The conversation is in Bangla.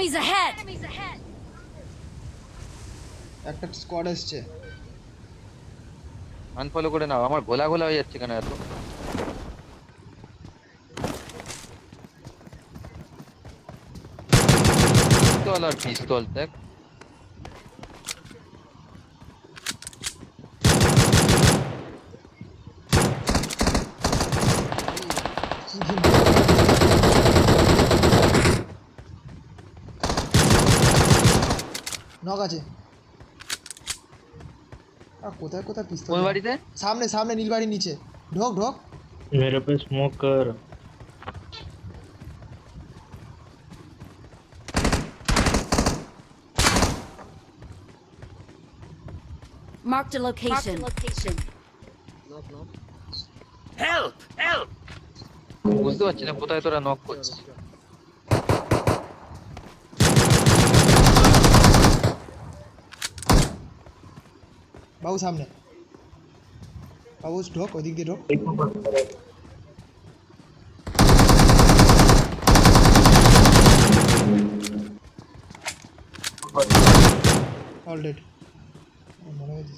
Enemies ahead! একটা স্কোয়াড আসছে। আনফলো করে নাও, আমার গোলা গোলা হয়ে যাচ্ছে কেন এত? পিস্তল আর পিস্তল দেখ। নক আছে। কোথায় কোথায় পিস্তল? কোন বাড়িতে? সামনে সামনে নীল বাড়ির নিচে। ঢোক ঢোক। मेरे पे स्मोक कर। Marked a location. Help! Help! বুঝতে পারছি না কোথায় তোরা নক করছিস। বাবু সামনে। বাবু ঢোক, ওই দিক দিয়ে ঢোক। অল ডেড মনে হয়েছে।